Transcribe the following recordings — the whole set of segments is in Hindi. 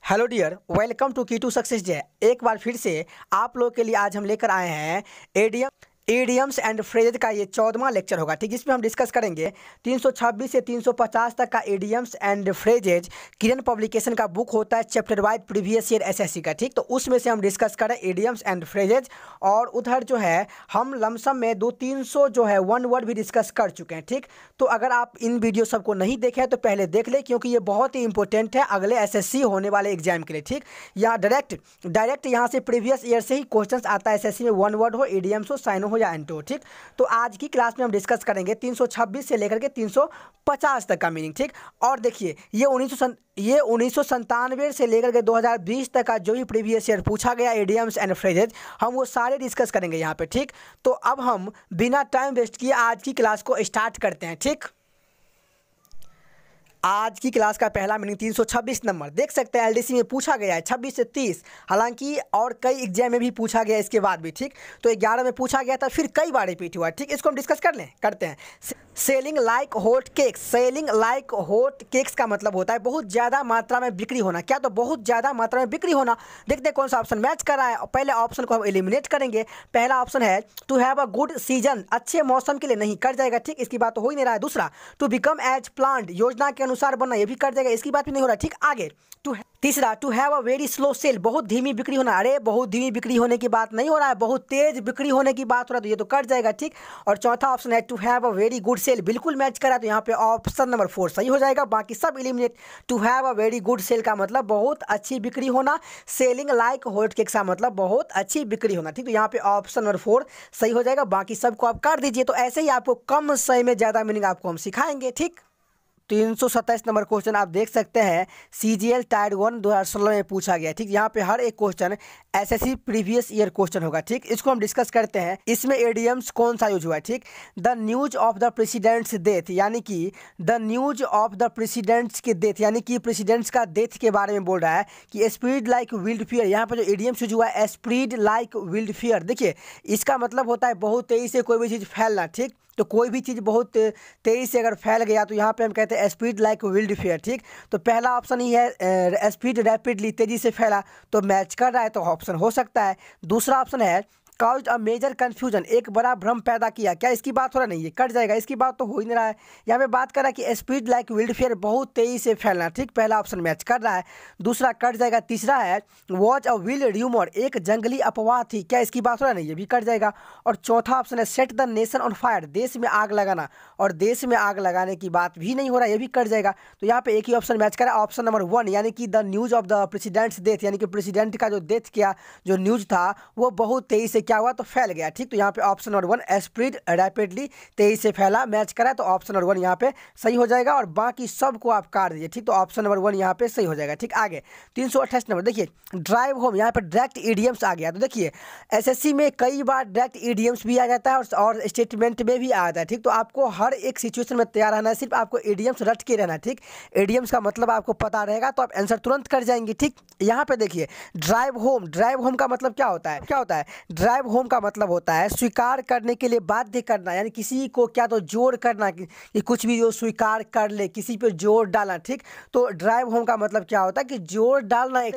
हेलो डियर, वेलकम टू की टू सक्सेस डे। एक बार फिर से आप लोग के लिए आज हम लेकर आए हैं एडियम्स एंड फ्रेजेज का ये 14वां लेक्चर होगा, ठीक। जिसमें हम डिस्कस करेंगे 326 से 350 तक का idioms and phrases. Kiran publication का बुक होता है chapter wise previous year SSC का, ठीक। तो उसमें से हम डिस्कस करें एडियम्स एंड फ्रेजेज, और उधर जो है हम लमसम में 200-300 जो है वन वर्ड भी डिस्कस कर चुके हैं, ठीक। तो अगर आप इन वीडियो सबको नहीं देखे तो पहले देख ले, क्योंकि ये बहुत ही इंपॉर्टेंट है अगले एसएससी होने वाले एग्जाम के लिए, ठीक। या डायरेक्ट यहाँ से प्रीवियस ईयर से ही क्वेश्चन आता है एसएससी में, वन वर्ड हो, एडियम्स हो, साइन हो या एंटो, ठीक। तो आज की क्लास में हम डिस्कस करेंगे 326 से लेकर के 350 तक का मीनिंग, ठीक। और देखिए ये 1997 से लेकर के 2020 तक का जो भी प्रीवियस ईयर पूछा गया एडियम्स एंड फ्रेजेज, हम वो सारे डिस्कस करेंगे यहाँ पे, ठीक। तो अब हम बिना टाइम वेस्ट किए आज की क्लास को स्टार्ट करते हैं, ठीक। आज की क्लास का पहला मीनिंग 326 नंबर देख सकते हैं, एलडीसी में पूछा गया है 26 से 30, हालांकि और कई एग्जाम में भी पूछा गया इसके बाद भी, ठीक। तो 11 में पूछा गया था, फिर कई बार रिपीट हुआ, ठीक। इसको हम डिस्कस करते हैं। Selling like hot cakes. Selling like hot cakes का मतलब होता है बहुत ज़्यादा मात्रा में बिक्री होना। क्या? तो बहुत ज़्यादा मात्रा में बिक्री होना। देखते हैं कौन सा ऑप्शन मैच कर रहा है। पहले ऑप्शन को हम एलिमिनेट करेंगे। पहला ऑप्शन है to have a good season, अच्छे मौसम के लिए, नहीं कट जाएगा, ठीक। इसकी बात तो हो ही नहीं रहा है। दूसरा टू बिकम एज प्लान्ड, योजना के अनुसार बनना, ये भी कट जाएगा, इसकी बात भी नहीं हो रहा, ठीक। आगे तीसरा to have a very slow sale, बहुत धीमी बिक्री होना। अरे बहुत धीमी बिक्री होने की बात नहीं हो रहा है, बहुत तेज बिक्री होने की बात हो रहा है, तो ये तो कट जाएगा, ठीक। और चौथा ऑप्शन है to have a very good sale, बिल्कुल मैच करा, तो यहाँ पे ऑप्शन नंबर 4 सही हो जाएगा, बाकी सब eliminate. To have a very good sale का मतलब बहुत अच्छी बिक्री होना, सेलिंग लाइक हॉट केक का मतलब बहुत अच्छी बिक्री होना, ठीक। तो यहाँ पे ऑप्शन नंबर 4 सही हो जाएगा, बाकी सबको आप कर दीजिए। तो ऐसे ही आपको कम समय में ज़्यादा मीनिंग आपको हम सिखाएंगे, ठीक। 327 नंबर क्वेश्चन आप देख सकते हैं, सीजीएल टायर 1 2016 में पूछा गया, ठीक। यहाँ पे हर एक question SSC previous year question होगा, ठीक। इसको हम डिस्कस करते हैं। इसमें एडियम्स कौन सा यूज हुआ है, ठीक। The news of the president's death, यानी कि the news of the president's के डेथ, यानी कि प्रेसिडेंट्स का डेथ के बारे में बोल रहा है कि स्प्रीड लाइक विल्ड फियर। यहाँ पर जो एडियम्स यूज हुआ है स्प्रीड लाइक विल्ड फियर, देखिए इसका मतलब होता है बहुत तेजी से कोई भी चीज़ फैलना, ठीक। तो कोई भी चीज़ बहुत तेज़ी से अगर फैल गया तो यहाँ पे हम कहते हैं स्पीड लाइक विल्ड फेयर, ठीक। तो पहला ऑप्शन ही है स्पीड रैपिडली, तेज़ी से फैला, तो मैच कर रहा है, तो ऑप्शन हो सकता है। दूसरा ऑप्शन है काउज अ मेजर कन्फ्यूजन, एक बड़ा भ्रम पैदा किया। क्या इसकी बात हो रहा नहीं, ये कट जाएगा, इसकी बात तो हो ही नहीं रहा है। यहाँ पे बात कर रहा है कि स्पीड लाइक विल्ड फेयर, बहुत तेज़ी से फैलना, ठीक। पहला ऑप्शन मैच कर रहा है, दूसरा कट जाएगा। तीसरा है वॉच अ विल्ड र्यूमर, एक जंगली अफवाह थी। क्या इसकी बात हो रहा नहीं, ये भी कट जाएगा। और चौथा ऑप्शन है set the nation on fire, देश में आग लगाना, और देश में आग लगाने की बात भी नहीं हो रहा, ये भी कट जाएगा। तो यहाँ पे एक ही ऑप्शन मैच करा, ऑप्शन नंबर 1, यानी कि the news of the president's death, यानी कि प्रेसिडेंट का जो डेथ किया जो न्यूज था वो बहुत तेज़ी से क्या हुआ, तो फैल गया, ठीक। तो यहाँ पे ऑप्शन नंबर 1 स्प्रीड रैपिडली, तेजी से फैला, मैच करा, तो ऑप्शन नंबर 1 यहाँ पे सही हो जाएगा, और बाकी सबको आप काट दीजिए, ठीक। तो ऑप्शन नंबर 1 यहाँ पे सही हो जाएगा, ठीक। आगे 328 नंबर देखिए, ड्राइव होम, यहाँ पे डायरेक्ट ईडियम्स आ गया। तो देखिए एसएससी में कई बार डायरेक्ट ईडियम्स भी आ जाता है और स्टेटमेंट में भी आ जाता है, ठीक। तो आपको हर एक सिचुएशन में तैयार रहना है, सिर्फ आपको ईडियम्स रट के रहना है, ठीक। ईडियम्स का मतलब आपको पता रहेगा तो आप आंसर तुरंत कर जाएंगे, ठीक। यहाँ पे देखिए ड्राइव होम का मतलब क्या होता है ड्राइव होम का मतलब होता है स्वीकार करने के लिए बाध्य करना, यानी किसी को क्या तो जोर करना कि कुछ भी जो स्वीकार कर ले, किसी पे जोर डालना, ठीक। तो ड्राइव होम का मतलब क्या होता है कि जोर डालना।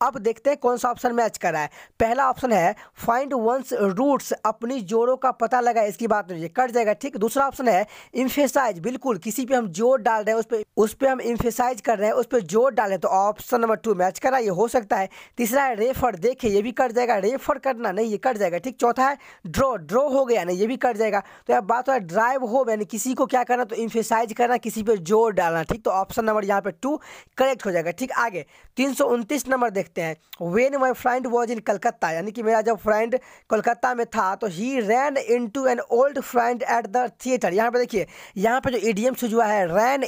अब देखते हैं कौन सा ऑप्शन मैच कर रहा है। पहला ऑप्शन है फाइंड वंस रूट्स, अपनी जोरों का पता लगा, इसकी बात नहीं, कट जाएगा, ठीक। दूसरा ऑप्शन है इम्फेसाइज, बिल्कुल किसी पे हम जोर डाल रहे हैं, उस पे हम इम्फेसाइज कर रहे हैं, उस पर जोर डालें, तो ऑप्शन नंबर 2 मैच करा, ये हो सकता है। तीसरा है रेफर, देखिए ये भी कट जाएगा, रेफर करना नहीं, ये कट जाएगा, ठीक। चौथा है ड्रॉ हो गया नहीं, ये भी कट जाएगा। तो अब बात है ड्राइव होम, यानी किसी को क्या करना, तो इम्फेसाइज करना, किसी पे जोर डालना, ठीक। तो ऑप्शन नंबर यहाँ पे 2 करेक्ट हो जाएगा, ठीक। आगे 329 नंबर देखते हैं, when my friend was in Calcutta, यानी कि मेरा जब फ्रेंड कोलकाता में था तो he ran into an old friend at the theatre. यहाँ पे देखिए, यहाँ पे जो इडियम्स हुआ है रैन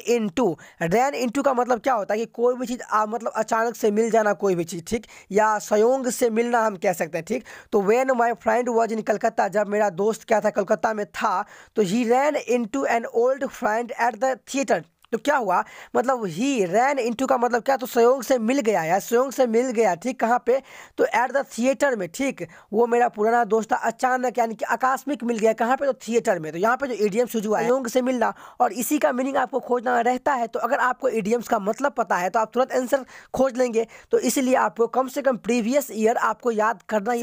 इनटू का मतलब क्या होता है कि कोई भी चीज़ मतलब अचानक से मिल जाना, कोई भी चीज़, ठीक, या संयोग से मिलना हम कह सकते हैं, ठीक। तो when my friend was in Calcutta, जब मेरा दोस्त क्या था कलकत्ता में था, तो he ran into an old friend at the theatre, तो क्या हुआ, मतलब ही रैन इनटू का मतलब क्या, तो संयोग से मिल गया या संयोग से मिल गया, ठीक। कहाँ पे, तो एट द थिएटर में, ठीक। वो मेरा पुराना दोस्त था, अचानक यानी कि आकस्मिक मिल गया, कहाँ पे, तो थिएटर में। तो यहाँ पे जो इडियम्स यूज हुआ है, संयोग से मिलना, और इसी का मीनिंग आपको खोजना रहता है। तो अगर आपको इडियम्स का मतलब पता है तो आप तुरंत आंसर खोज लेंगे। तो इसलिए आपको कम से कम प्रीवियस ईयर आपको याद करना ही।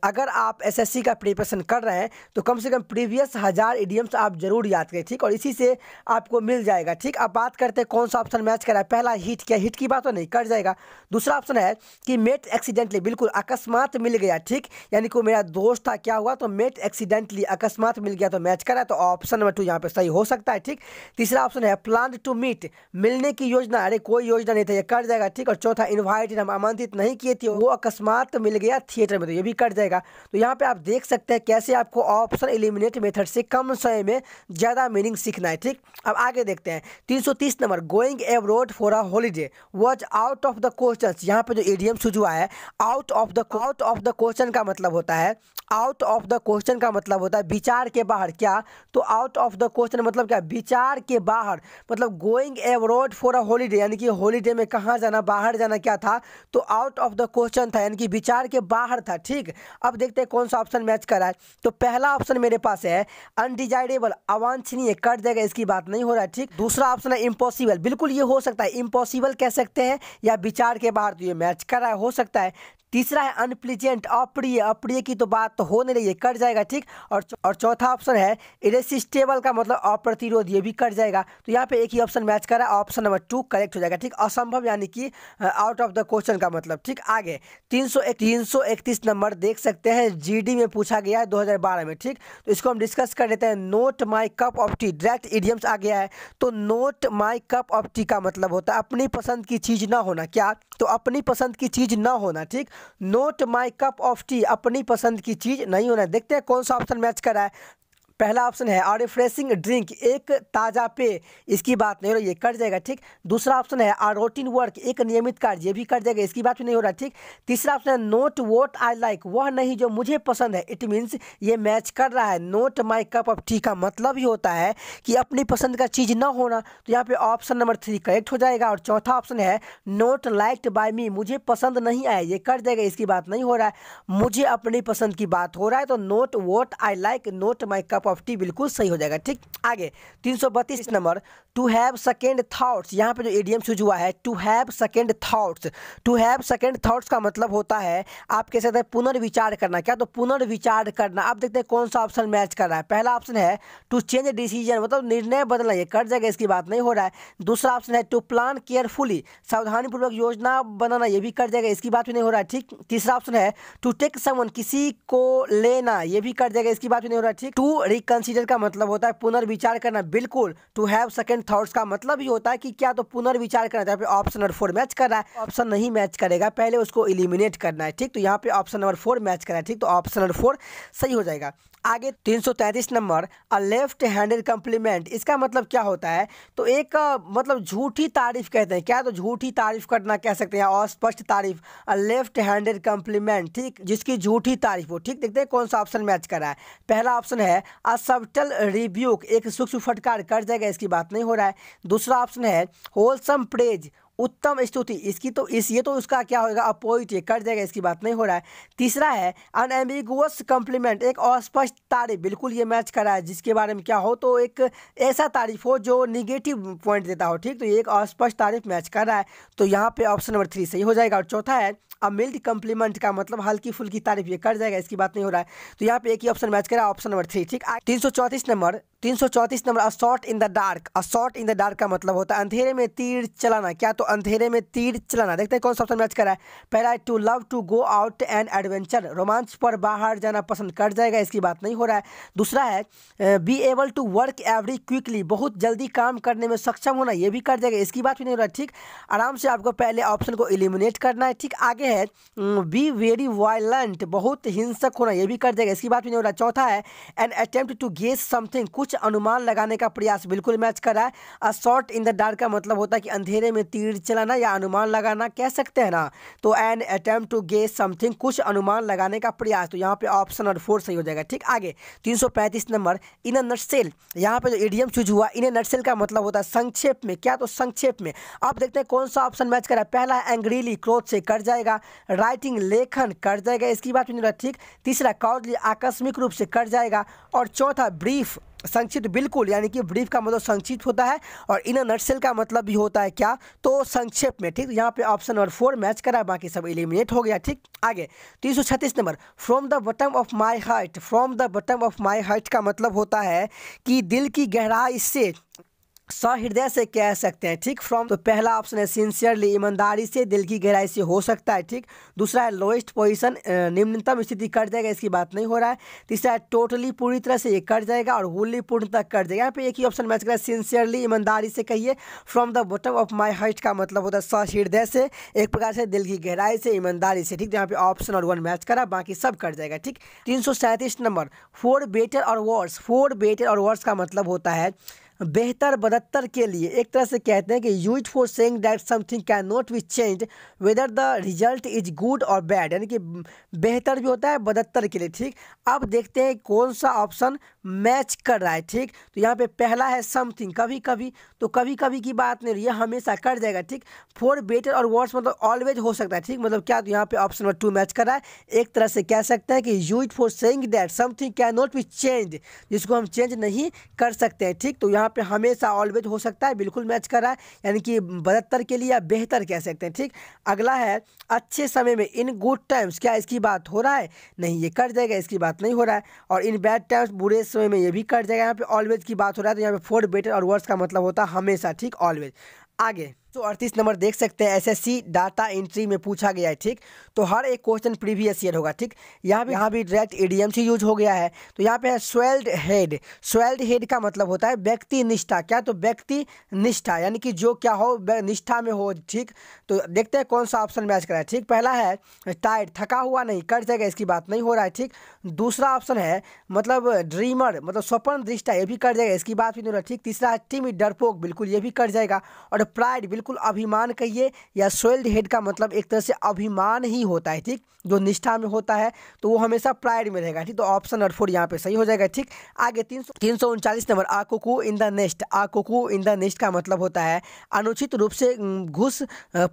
अगर आप एसएससी का प्रिपरेशन कर रहे हैं तो कम से कम प्रीवियस 1000 इडियम्स आप जरूर याद करें, ठीक। और इसी से आपको मिल जाएगा, ठीक। अब बात करते हैं कौन सा ऑप्शन मैच करा है। पहला हिट, क्या हिट की बात तो नहीं, कर जाएगा। दूसरा ऑप्शन है कि मेट एक्सीडेंटली, बिल्कुल अकस्मात मिल गया, ठीक। यानी कि मेरा दोस्त था, क्या हुआ, तो मेट एक्सीडेंटली, अकस्मात मिल गया, तो मैच करा। तो ऑप्शन नंबर 2 यहाँ पे सही हो सकता है, ठीक। तीसरा ऑप्शन है प्लान टू मीट, मिलने की योजना, अरे कोई योजना नहीं था, ये कर जाएगा, ठीक। और चौथा इनवाइटेड, हम आमंत्रित नहीं किए थे, वो अकस्मात मिल गया थिएटर में, तो ये भी कर जाएगा। तो यहाँ पे आप देख सकते हैं कैसे आपको ऑप्शन एलिमिनेट मेथड से कम समय में ज़्यादा मीनिंग सीखना है, ठीक। अब आगे देखते हैं 330 number, going abroad for a holiday was out of the question. यहाँ पे जो इडियम यूज हुआ है, आउट ऑफ द क्वेश्चन का मतलब होता है, आउट ऑफ द क्वेश्चन का मतलब होता है विचार के बाहर, क्या, तो आउट ऑफ द क्वेश्चन मतलब क्या, विचार के बाहर। मतलब going abroad for a holiday यानी कि हॉलीडे में कहाँ जाना, बाहर जाना, क्या था, तो आउट ऑफ द क्वेश्चन था, यानी कि विचार के बाहर था, ठीक। अब देखते हैं कौन सा ऑप्शन मैच कर रहा है। तो पहला ऑप्शन मेरे पास है अनडिजायरेबल, अवांछनीय, कट जाएगा, इसकी बात नहीं हो रहा है, ठीक। दूसरा ऑप्शन है इम्पॉसिबल, बिल्कुल ये हो सकता है, इम्पॉसिबल कह सकते हैं या विचार के बाहर, तो ये मैच कर रहा है, हो सकता है। तीसरा है अनप्लीजेंट, अप्रिय, अप्रिय की तो बात तो हो नहीं रही है, कट जाएगा, ठीक। और चौथा ऑप्शन है इरेसिस्टेबल का मतलब अप्रतिरोध, ये भी कट जाएगा। तो यहाँ पे एक ही ऑप्शन मैच कर रहा है, ऑप्शन नंबर 2 करेक्ट हो जाएगा, ठीक। असंभव यानी कि आउट ऑफ द क्वेश्चन का मतलब, ठीक। आगे 331 नंबर देख सकते हैं, जीडी में पूछा गया है 2012 में, ठीक। तो इसको हम डिस्कस कर लेते हैं। Not my cup of tea, direct idioms आ गया है। तो not my cup of tea का मतलब होता है अपनी पसंद की चीज़ ना होना, क्या, तो अपनी पसंद की चीज़ ना होना, ठीक। Note my cup of T, अपनी पसंद की चीज़ नहीं होना। देखते हैं कौन सा ऑप्शन मैच कर रहा है। पहला ऑप्शन है आ रिफ्रेशिंग ड्रिंक, एक ताज़ा पेय, इसकी बात नहीं हो रही, ये कट जाएगा, ठीक। दूसरा ऑप्शन है आ रूटीन वर्क, एक नियमित कार्य, ये भी कट जाएगा, इसकी बात भी नहीं हो रहा, ठीक। तीसरा ऑप्शन है नोट वोट आई लाइक, वह नहीं जो मुझे पसंद है, इट मीन्स ये मैच कर रहा है। Note my cup of tea का मतलब ही होता है कि अपनी पसंद का चीज़ ना होना। तो यहाँ पे ऑप्शन नंबर 3 करेक्ट हो जाएगा। और चौथा ऑप्शन है नोट लाइक्ड बाय मी, मुझे पसंद नहीं आया, ये कट जाएगा, इसकी बात नहीं हो रहा है, मुझे अपनी पसंद की बात हो रहा है। तो not what I like, not my cup of tea बिल्कुल सही हो जाएगा, ठीक। आगे 332 number, to have second thoughts, यहाँ पे जो इडियम यूज हुआ है to have second thoughts, to have second thoughts का मतलब होता है आप कह सकते हैं पुनर्विचार करना, क्या, तो पुनर्विचार करना। अब देखते हैं कौन सा ऑप्शन मैच कर रहा है। पहला ऑप्शन है टू चेंज डिसीजन, मतलब निर्णय बदलना, ये कट जाएगा, इसकी बात नहीं हो रहा है। दूसरा ऑप्शन है टू प्लान केयरफुली, सावधानीपूर्वक योजना बनाना, ये भी कट जाएगा, इसकी बात भी नहीं हो रहा है, ठीक। तीसरा ऑप्शन है टू टेक समवन, किसी को लेना, ये भी कट जाएगा, इसकी बात भी नहीं हो रहा है, ठीक। टू रिकंसिडर का मतलब होता है पुनर्विचार करना, बिल्कुल। टू हैव सेकंड थॉट्स का मतलब ही होता है कि क्या, तो पुनर्विचार करना। यहाँ पे ऑप्शन नंबर 4 मैच कर रहा है, ऑप्शन नहीं मैच करेगा, पहले उसको एलिमिनेट करना है, ठीक। तो यहाँ पे ऑप्शन नंबर 4 मैच कर रहा है, ठीक। तो ऑप्शन नंबर 4 सही हो जाएगा। आगे 333 नंबर, अ लेफ्ट हैंडेड कम्प्लीमेंट, इसका मतलब क्या होता है, तो एक मतलब झूठी तारीफ कहते हैं, क्या, तो झूठी तारीफ करना कह सकते हैं, अस्पष्ट तारीफ, अ लेफ्ट हैंडेड कम्प्लीमेंट, ठीक, जिसकी झूठी तारीफ हो, ठीक। देखते हैं कौन सा ऑप्शन मैच कर रहा है। पहला ऑप्शन है अ सबटल रिब्यूक, एक सूक्ष्म फटकार, कर जाएगा, इसकी बात नहीं हो रहा है। दूसरा ऑप्शन है होलसम प्रेज, उत्तम स्तुति, इसकी तो ये तो उसका क्या होगा, अपोजिट, ये कट जाएगा, इसकी बात नहीं हो रहा है। तीसरा है अनएम्बिगुअस कम्प्लीमेंट, एक अस्पष्ट तारीफ, बिल्कुल ये मैच कर रहा है, जिसके बारे में क्या हो, तो एक ऐसा तारीफ हो जो निगेटिव पॉइंट देता हो, ठीक। तो ये एक अस्पष्ट तारीफ मैच कर रहा है, तो यहाँ पे ऑप्शन नंबर 3 सही हो जाएगा। और चौथा है अ मिल्ड कम्प्लीमेंट का मतलब हल्की फुल्की तारीफ, ये कर जाएगा, इसकी बात नहीं हो रहा है। तो यहाँ पे एक ही ऑप्शन मैच करा, ऑप्शन नंबर 3, ठीक। 334 number, a shot in the dark, a shot in the dark का मतलब होता है अंधेरे में तीर चलाना, क्या, तो अंधेरे में तीर चलाना। देखते हैं कौन सा ऑप्शन मैच करा है। पहला है to love to go out and adventure, रोमांच पर बाहर जाना पसंद, कर जाएगा, इसकी बात नहीं हो रहा है। दूसरा है be able to work very quickly, बहुत जल्दी काम करने में सक्षम होना, ये भी कर जाएगा, इसकी बात भी नहीं हो रहा है, ठीक। आराम से आपको पहले ऑप्शन को एलिमिनेट करना है, ठीक। आगे है बी वेरी वायलेंट, बहुत हिंसक होना, ये भी कर जाएगा, इसकी बात भी नहीं हो रहा है। चौथा है an attempt to guess something, कुछ कुछ अनुमान लगाने का प्रयास, बिल्कुल मैच कर रहा है। A shot in the dark का मतलब होता है कि अंधेरे में तीर चलाना या अनुमान लगाना कह सकते हैं ना। तो an attempt to guess something, कुछ अनुमान लगाने का प्रयास, तो यहाँ पे ऑप्शन और 4 सही हो जाएगा। ठीक, आगे 335 नंबर, इन अ नटसेल। यहाँ पे जो इडियम चूज हुआ इन ए नटसेल का मतलब होता है संक्षेप में, क्या तो संक्षेप में। अब देखते हैं कौन सा ऑप्शन मैच कर रहा है। पहला है एंग्रीली, क्रोध से कट जाएगा। राइटिंग, लेखन कट जाएगा, इसकी बात नहीं हो रहा। ठीक, तीसरा कॉर्डली, आकस्मिक रूप से कट जाएगा। और चौथा ब्रीफ, संक्षिप्त, बिल्कुल, यानी कि ब्रीफ का मतलब संक्षिप्त होता है और इन अ नटसेल का मतलब भी होता है क्या, तो संक्षेप में। ठीक, यहाँ पे ऑप्शन नंबर 4 मैच करा, बाकी सब एलिमिनेट हो गया। ठीक, आगे 336 number, from the bottom of my heart. From the bottom of my heart का मतलब होता है कि दिल की गहराई से, सहृदय से कह सकते हैं। ठीक, फ्रॉम, तो पहला ऑप्शन है सिंसियरली, ईमानदारी से, दिल की गहराई से हो सकता है। ठीक, दूसरा है लोएस्ट पोजीशन, निम्नतम स्थिति कट जाएगा, इसकी बात नहीं हो रहा है। तीसरा है टोटली, पूरी तरह से ये कट जाएगा। और होली, पूर्ण तक कट जाएगा। यहाँ पे एक ही ऑप्शन मैच कर रहा है, सिंसियरली, ईमानदारी से कहिए। From the bottom of my heart का मतलब होता है सहृदय से, एक प्रकार से दिल की गहराई से, ईमानदारी से। ठीक, तो यहाँ पे ऑप्शन और 1 मैच करा, बाकी सब कट जाएगा। ठीक, 337 नंबर, फॉर बेटर और वर्स। फॉर बेटर और वर्स का मतलब होता है बेहतर बदतर के लिए, एक तरह से कहते हैं कि use for saying that something can not be change whether the result is good और बैड, यानी कि बेहतर भी होता है बदतर के लिए। ठीक, अब देखते हैं कौन सा ऑप्शन मैच कर रहा है। ठीक, तो यहाँ पे पहला है समथिंग, कभी कभी, तो कभी कभी की बात नहीं रही है, हमेशा कट जाएगा। ठीक, फॉर बेटर और वर्स मतलब ऑलवेज हो सकता है। ठीक, मतलब क्या, तो यहाँ पे ऑप्शन नंबर 2 मैच कर रहा है। एक तरह से कह सकते हैं कि use for saying that something can not be change, जिसको हम चेंज नहीं कर सकते हैं। ठीक, तो यहाँ पे हमेशा ऑलवेज हो सकता है, बिल्कुल मैच कर रहा है, यानी कि बदतर के लिए या बेहतर कह सकते हैं। ठीक, अगला है अच्छे समय में, इन गुड टाइम्स, क्या इसकी बात हो रहा है, नहीं, ये कट जाएगा, इसकी बात नहीं हो रहा है। और इन बैड टाइम्स, बुरे समय में, ये भी कट जाएगा। यहाँ पे ऑलवेज की बात हो रहा है, तो यहाँ पे फॉर बेटर और वर्स का मतलब होता है हमेशा। ठीक, ऑलवेज। आगे 138 नंबर देख सकते हैं, एसएससी डाटा एंट्री में पूछा गया है। ठीक, तो हर एक क्वेश्चन प्रीवियस ईयर होगा। ठीक, यहाँ भी डायरेक्ट ईडीएम से यूज हो गया है। तो यहाँ पे है स्वेल्ड हेड। स्वेल्ड हेड का मतलब होता है व्यक्ति निष्ठा, क्या, तो व्यक्ति निष्ठा, यानी कि जो क्या हो, निष्ठा में हो। ठीक, तो देखते हैं कौन सा ऑप्शन मैच करा है। ठीक, पहला है टायर्ड, थका हुआ, नहीं, कट जाएगा, इसकी बात नहीं हो रहा है। ठीक, दूसरा ऑप्शन है मतलब ड्रीमर, मतलब स्वप्न दृष्टा, ये भी कट जाएगा, इसकी बात भी नहीं हो रहा। ठीक, तीसरा है टिमिड, डरपोक, बिल्कुल ये भी कट जाएगा। और प्राइड, बिल्कुल अभिमान कहिए, या स्वेल्ड हेड का मतलब एक तरह से अभिमान ही होता है। ठीक, जो निष्ठा में होता है तो वो हमेशा प्राइड में रहेगा। ठीक, तो ऑप्शन नंबर 4 यहाँ पे सही हो जाएगा। ठीक, आगे 339 number, a cuckoo in the nest. A cuckoo in the nest का मतलब होता है अनुचित रूप से घुस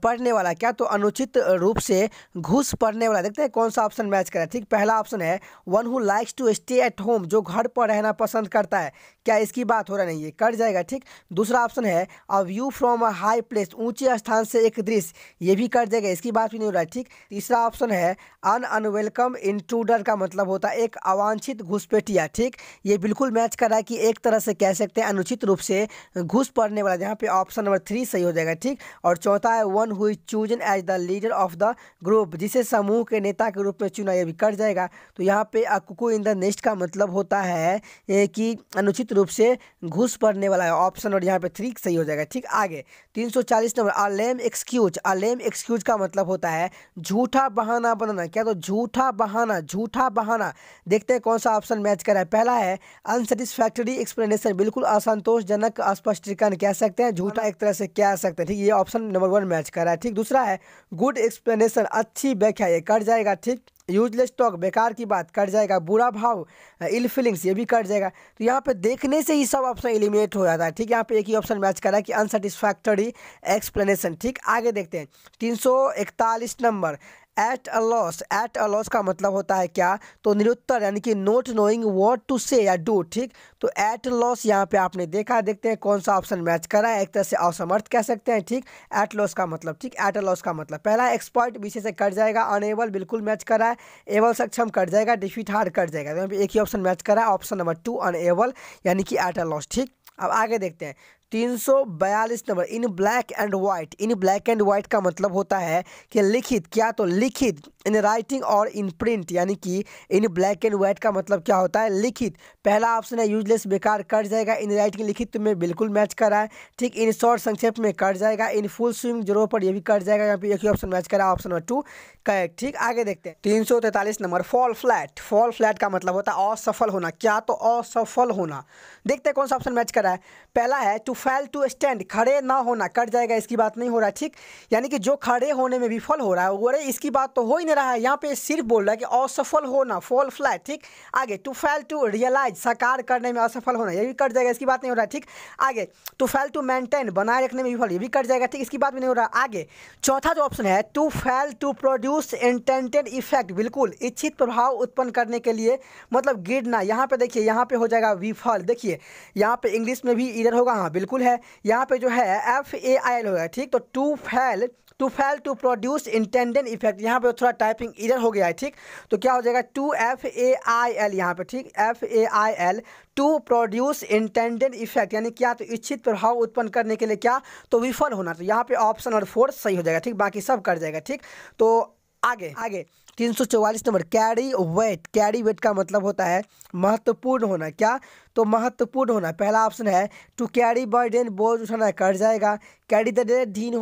पड़ने वाला, क्या, तो अनुचित रूप से घुस पड़ने वाला। देखते हैं कौन सा ऑप्शन मैच करा है। ठीक, पहला ऑप्शन है one who likes to stay at home, जो घर पर रहना पसंद करता है, क्या इसकी बात हो रहा नहीं, ये कट जाएगा। ठीक, दूसरा ऑप्शन है a view from a high place, ऊंचे स्थान से एक दृश्य, ये भी कट जाएगा, इसकी बात भी नहीं हो रहा है। ठीक, तीसरा ऑप्शन है अनवेलकम इंट्रूडर का मतलब होता है एक अवांछित घुसपैठिया। ठीक, ये बिल्कुल मैच कर रहा है कि एक तरह से कह सकते हैं अनुचित रूप से घुस पड़ने वाला, जहाँ पे ऑप्शन नंबर 3 सही हो जाएगा। ठीक, और चौथा है one who is chosen as the leader of the group, जिसे समूह के नेता के रूप में चुना, ये भी कट जाएगा। तो यहाँ पे कुकू इन द नेस्ट का मतलब होता है कि अनुचित रूप से घुस पड़ने वाला है, ऑप्शन और यहाँ पे 3 सही हो जाएगा। ठीक, आगे 340 नंबर, अ लेम एक्सक्यूज। अ लेम एक्सक्यूज का मतलब होता है झूठा बहाना बनाना, क्या, तो झूठा बहाना, झूठा बहाना। देखते हैं कौन सा ऑप्शन मैच कर रहा है। पहला है अनसेटिस्फैक्टरी एक्सप्लेनेशन, बिल्कुल असंतोषजनक स्पष्टीकरण कह सकते हैं, झूठा एक तरह से कह सकते हैं। ठीक, ये ऑप्शन नंबर 1 मैच कर रहा है। ठीक, दूसरा है गुड एक्सप्लेनेशन, अच्छी व्याख्या, ये कट जाएगा। ठीक, यूजलेस टॉक, बेकार की बात, कट जाएगा। बुरा भाव, इल फीलिंग्स, ये भी कट जाएगा। तो यहाँ पे देखने से ही सब ऑप्शन एलिमिनेट हो जाता है। ठीक, यहाँ पे एक ही ऑप्शन मैच कर रहा है कि अनसेटिस्फैक्टरी एक्सप्लेनेशन। ठीक, आगे देखते हैं 341 number, at a loss. At a loss का मतलब होता है क्या, तो निरुत्तर, यानी कि नॉट नोइंग व्हाट टू से या डू। ठीक, तो एट लॉस यहाँ पे आपने देखा, देखते हैं कौन सा ऑप्शन मैच कर रहा है, एक तरह से असमर्थ कह सकते हैं। ठीक, एट लॉस का मतलब, ठीक, एट अ लॉस का मतलब पहला एक्सपर्ट, विषय से कट जाएगा। अनएबल बिल्कुल मैच कर रहा है, एबल सक्षम कट जाएगा, डिफीट हार्ड कट जाएगा। तो यहाँ पे एक ही ऑप्शन मैच कर रहा है, ऑप्शन नंबर 2 अनएबल, यानी कि एट अ लॉस। ठीक, अब आगे देखते हैं 342 number, in black and white. In black and white का मतलब होता है कि लिखित, क्या, तो लिखित इन राइटिंग और इन प्रिंट, यानी कि इन ब्लैक एंड व्हाइट का मतलब क्या होता है, लिखित। पहला ऑप्शन है यूजलेस, बेकार, कट जाएगा। इन राइटिंग, लिखित में बिल्कुल मैच कर रहा है, ठीक। इन शॉर्ट, संक्षेप में, कट जाएगा। इन फुल स्विंग, जोरों पर, ये भी कट जाएगा। यहाँ पे एक ही ऑप्शन मैच कर रहा है, ऑप्शन नंबर 2 करेक्ट, ठीक। आगे देखते हैं 343 number, fall flat. Fall flat का मतलब होता है असफल होना। क्या, तो असफल होना। देखते हैं कौन सा ऑप्शन मैच कर रहा है। पहला है टू फेल टू स्टैंड, खड़े ना होना, कट जाएगा, इसकी बात नहीं हो रहा है, ठीक। यानी कि जो खड़े होने में विफल हो रहा है, वो इसकी बात तो हो ही नहीं रहा है, यहाँ पे सिर्फ बोल रहा है कि असफल होना, फॉल फ्लैट, ठीक। आगे टू फेल टू रियलाइज, साकार करने में असफल होना, ये भी कट जाएगा, इसकी बात नहीं हो रहा है, ठीक। आगे टू फेल टू मेंटेन, बनाए रखने में विफल, ये भी कट जाएगा, ठीक, इसकी बात भी नहीं हो रहा है। आगे चौथा जो ऑप्शन है to fail to produce intended effect, बिल्कुल इच्छित प्रभाव उत्पन्न करने के लिए, मतलब गिरना। यहाँ पे देखिए, यहाँ पे हो जाएगा विफल। देखिए यहाँ पे इंग्लिश में भी इधर होगा, हाँ बिल्कुल है, यहाँ पे जो है FAIL होगा, ठीक। तो to fail to produce intended effect, यहाँ पे थोड़ा टाइपिंग इधर हो गया है, ठीक। तो क्या हो जाएगा, टू FAIL यहाँ पे, ठीक, FAIL to produce intended effect, यानी क्या, तो इच्छित प्रभाव उत्पन्न करने के लिए क्या, तो विफल होना। तो यहाँ पे ऑप्शन नंबर 4 सही हो जाएगा, ठीक, बाकी सब कर जाएगा, ठीक। तो आगे 344 number, carry weight. Carry weight का मतलब होता है महत्वपूर्ण होना। क्या, तो महत्वपूर्ण होना। पहला ऑप्शन है टू कैरी बर्डन, बोझ उठाना, कट जाएगा। कैरी द डे, ढीन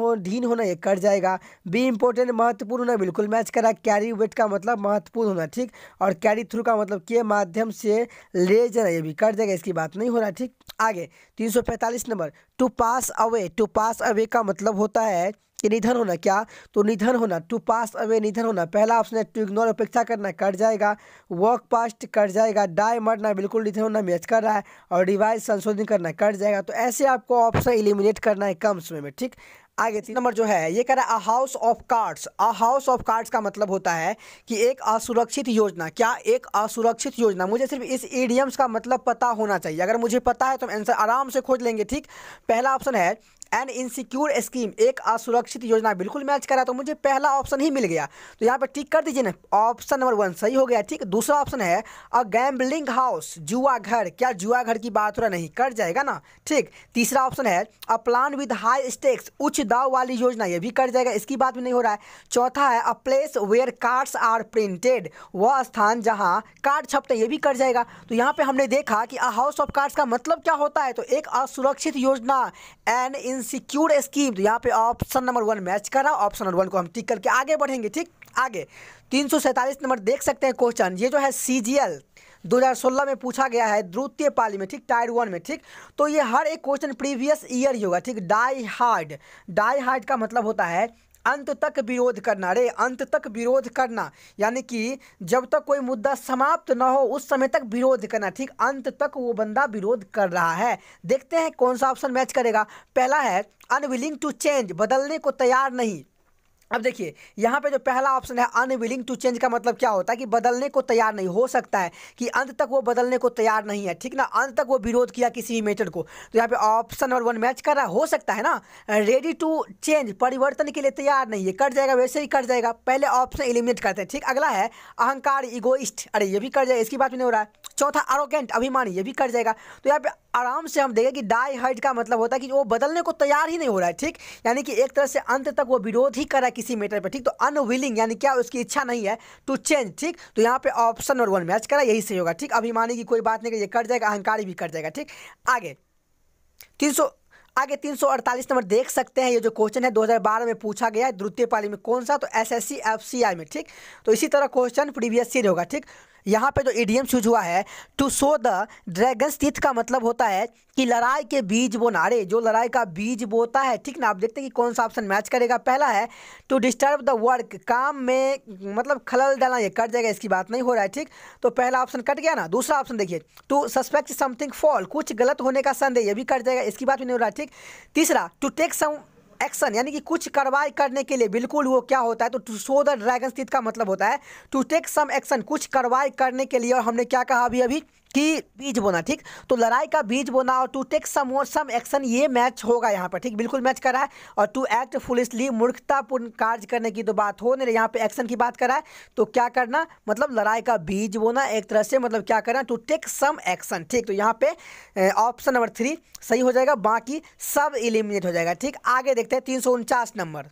होना, ये कट जाएगा। बी इंपॉर्टेंट, महत्वपूर्ण होना, बिल्कुल मैच करा। कैरी वेट का मतलब महत्वपूर्ण होना, ठीक। और कैरी थ्रू का मतलब के माध्यम से ले जाना, ये भी कट जाएगा, इसकी बात नहीं हो रहा, ठीक। आगे 345 number, to pass away. To pass away का मतलब होता है कि निधन होना। क्या, तो निधन होना, टू पास अवे, निधन होना। पहला ऑप्शन है टू इग्नोर, उपेक्षा करना, कट जाएगा। वर्क पास्ट, कट जाएगा। डाई, मरना, बिल्कुल निधन होना मैच कर रहा है। और रिवाइज, संशोधन करना, कट जाएगा। तो ऐसे आपको ऑप्शन एलिमिनेट करना है कम समय में, ठीक। आगे 3 नंबर जो है ये कह रहा है a house of cards. A house of cards का मतलब होता है कि एक असुरक्षित योजना। क्या, एक असुरक्षित योजना। मुझे सिर्फ इस इडियम्स का मतलब पता होना चाहिए, अगर मुझे पता है तो हम आंसर आराम से खोज लेंगे, ठीक। पहला ऑप्शन है एन इनसिक्योर स्कीम, एक असुरक्षित योजना, बिल्कुल मैच करा, तो मुझे पहला ऑप्शन ही मिल गया, तो यहाँ पे टिक कर दीजिए ना, ऑप्शन नंबर 1 सही हो गया, ठीक। दूसरा ऑप्शन है अ गैम्बलिंग हाउस, जुआ घर। क्या, जुआ घर की बात हो रहा, नहीं, कट जाएगा ना, ठीक। तीसरा ऑप्शन है a plan with high stakes, उच्च दाव वाली योजना, ये भी कट जाएगा, इसकी बात भी नहीं हो रहा है। चौथा है a place where cards are printed, वह स्थान जहाँ कार्ड छपते हैं, ये भी कट जाएगा। तो यहाँ पे हमने देखा कि अ हाउस ऑफ कार्ड्स का मतलब क्या होता है, तो एक असुरक्षित योजना, एन इनसिक्योर स्कीम। तो यहाँ पे ऑप्शन नंबर 1 मैच कर रहा है, ऑप्शन नंबर 1 को हम टिक करके आगे बढ़ेंगे, ठीक। आगे 347 नंबर देख सकते हैं क्वेश्चन, ये जो है CGL 2016 में पूछा गया है, द्वितीय पाली में, ठीक, टायर 1 में, ठीक। तो ये हर एक क्वेश्चन प्रीवियस ईयर ही होगा, ठीक। डाई हार्ड का मतलब होता है अंत तक विरोध करना। रे, अंत तक विरोध करना, यानी कि जब तक कोई मुद्दा समाप्त ना हो उस समय तक विरोध करना, ठीक। अंत तक वो बंदा विरोध कर रहा है। देखते हैं कौन सा ऑप्शन मैच करेगा। पहला है अनविलिंग टू चेंज, बदलने को तैयार नहीं। अब देखिए यहाँ पे जो पहला ऑप्शन है अनविलिंग टू चेंज का मतलब क्या होता है कि बदलने को तैयार नहीं। हो सकता है कि अंत तक वो बदलने को तैयार नहीं है, ठीक ना, अंत तक वो विरोध किया किसी भी मेथड को, तो यहाँ पे ऑप्शन नंबर 1 मैच कर रहा है। हो सकता है ना रेडी टू चेंज, परिवर्तन के लिए तैयार नहीं, ये कट जाएगा, वैसे ही कट जाएगा। पहले ऑप्शन एलिमिनेट करते हैं, ठीक। अगला है अहंकार, इगोइस्ट, अरे ये भी कट जाएगा, इसकी बात भी नहीं हो रहा है। चौथा अरोगेंट, अभिमानी, ये भी कट जाएगा। तो यहाँ पे आराम से हम देखें कि डाई हार्ड का मतलब होता है कि वो बदलने को तैयार ही नहीं हो रहा है, ठीक। यानी कि एक तरह से अंत तक वो विरोध ही कर रहा है किसी मैटर पर, ठीक। तो अनविलिंग यानी क्या, उसकी इच्छा नहीं है टू चेंज, ठीक। तो यहाँ पे ऑप्शन नंबर 1 मैच करा, यही सही होगा, ठीक। अभिमानी की कोई बात नहीं, ये कट जाएगा। अहंकारी भी कट जाएगा, ठीक। आगे 348 नंबर देख सकते हैं, ये जो क्वेश्चन है 2012 में पूछा गया है, द्वितीय पाली में, कौन सा, तो SSC FCI में, ठीक। तो इसी तरह क्वेश्चन प्रीवियस ईयर होगा, ठीक। यहाँ पे जो इडियम यूज हुआ है to sow the dragon's teeth का मतलब होता है कि लड़ाई के बीज बोना। अरे जो लड़ाई का बीज बोता है, ठीक ना। आप देखते हैं कि कौन सा ऑप्शन मैच करेगा। पहला है टू डिस्टर्ब द वर्क, काम में मतलब खलल डालना, ये कट जाएगा, इसकी बात नहीं हो रहा है, ठीक। तो पहला ऑप्शन कट गया ना। दूसरा ऑप्शन देखिए टू सस्पेक्ट समथिंग फॉल, कुछ गलत होने का संदेह, ये भी कट जाएगा, इसकी बात भी नहीं हो रहा है, ठीक। तीसरा टू टेक सम एक्शन, यानी कि कुछ कार्रवाई करने के लिए, बिल्कुल वो क्या होता है, तो to sow the dragon teeth का मतलब होता है टू टेक सम एक्शन, कुछ कार्रवाई करने के लिए। और हमने क्या कहा अभी कि बीज बोना, ठीक। तो लड़ाई का बीज बोना और टू टेक सम एक्शन, ये मैच होगा यहाँ पर, ठीक, बिल्कुल मैच करा है। और टू एक्ट फुलिशली, मूर्खतापूर्ण कार्य करने की तो बात हो नहीं, यहाँ पे एक्शन की बात करा है, तो क्या करना, मतलब लड़ाई का बीज बोना, एक तरह से मतलब क्या करना, टू टेक सम एक्शन, ठीक। तो यहाँ पे ऑप्शन नंबर 3 सही हो जाएगा, बाकी सब एलिमिनेट हो जाएगा, ठीक। आगे देखते हैं 349 number.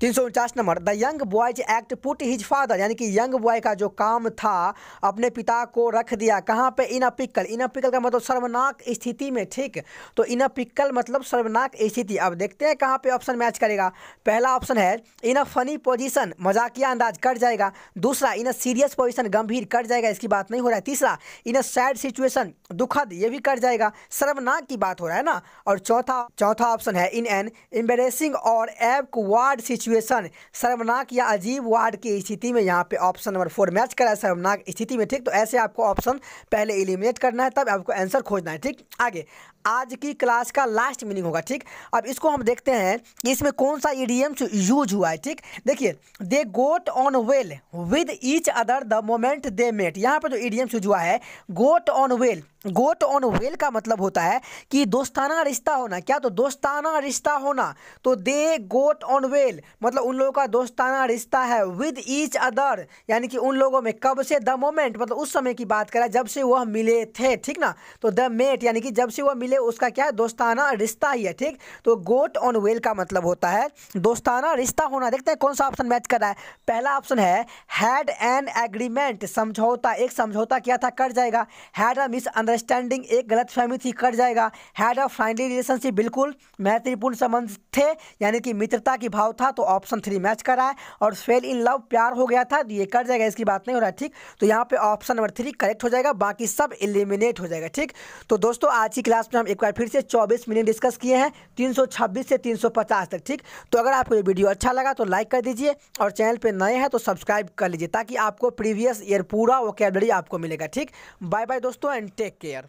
349 number, the young boys act put his father, यानी कि यंग बॉय का जो काम था अपने पिता को रख दिया कहाँ पे, इन अ पिकल। इन अ पिकल का मतलब सर्वनाक स्थिति में, ठीक। तो इन अ पिकल मतलब सर्वनाक स्थिति। अब देखते हैं कहाँ पे ऑप्शन मैच करेगा। पहला ऑप्शन है इन अ फनी पोजीशन, मजाकिया अंदाज, कट जाएगा। दूसरा इन अ सीरियस पोजीशन, गंभीर, कट जाएगा, इसकी बात नहीं हो रहा है। तीसरा इन अ सैड सिचुएशन, दुखद, ये भी कट जाएगा, सर्वनाक की बात हो रहा है ना। और चौथा ऑप्शन है इन एन एम्बेरेसिंग और एबकवार्ड सिचुएशन, सर्वनाक या अजीब वार्ड की स्थिति में। यहाँ पे ऑप्शन नंबर 4 मैच करा है, सर्वनाक स्थिति में, ठीक। तो ऐसे आपको ऑप्शन पहले एलिमिनेट करना है, तब आपको आंसर खोजना है, ठीक। आगे आज की क्लास का लास्ट मीनिंग होगा, ठीक। अब इसको हम देखते हैं कि इसमें कौन सा इडियम्स यूज हुआ है, ठीक। देखिए, they got on well with each other the moment they met. यहाँ पर जो इडियम्स यूज हुआ है got on well, got on well का मतलब होता है कि दोस्ताना रिश्ता होना। क्या? तो दोस्ताना रिश्ता होना। तो दे गोट ऑन वेल मतलब उन लोगों का दोस्ताना रिश्ता है। विद ईच अदर यानी कि उन लोगों में, कब से, द मोमेंट मतलब उस समय की बात करें जब से वह मिले थे, ठीक ना। तो द मेट यानी कि जब से वह मिले उसका क्या है, दोस्ताना रिश्ता ही है, ठीक। तो गोट ऑन वेल का मतलब होता है दोस्ताना रिश्ता होना। देखते हैं कौन सा ऑप्शन मैच कर रहा है। पहला ऑप्शन है हैड एन एग्रीमेंट, समझौता, एक समझौता किया था, कट जाएगा। हैड अ मिसअंडरस्टैंडिंग, एक गलतफहमी थी, कट जाएगा। हैड अ फ्रेंडली रिलेशनशिप, बिल्कुल मैत्रीपूर्ण संबंध थे यानी कि मित्रता की भाव था, तो ऑप्शन 3 मैच कर रहा है। और फेल इन लव, प्यार हो गया था, ये कट जाएगा, इसकी बात नहीं हो रहा है, ठीक। तो यहाँ पे ऑप्शन नंबर 3 करेक्ट हो जाएगा, बाकी सब एलिमिनेट हो जाएगा, ठीक। तो दोस्तों आज की क्लास में हम एक बार फिर से 24 मिनट डिस्कस किए हैं 326 से 350 तक, ठीक। तो अगर आपको ये वीडियो अच्छा लगा तो लाइक कर दीजिए और चैनल पे नए हैं तो सब्सक्राइब कर लीजिए ताकि आपको प्रीवियस ईयर पूरा वोकैबुलरी आपको मिलेगा, ठीक। बाय बाय दोस्तों एंड टेक केयर।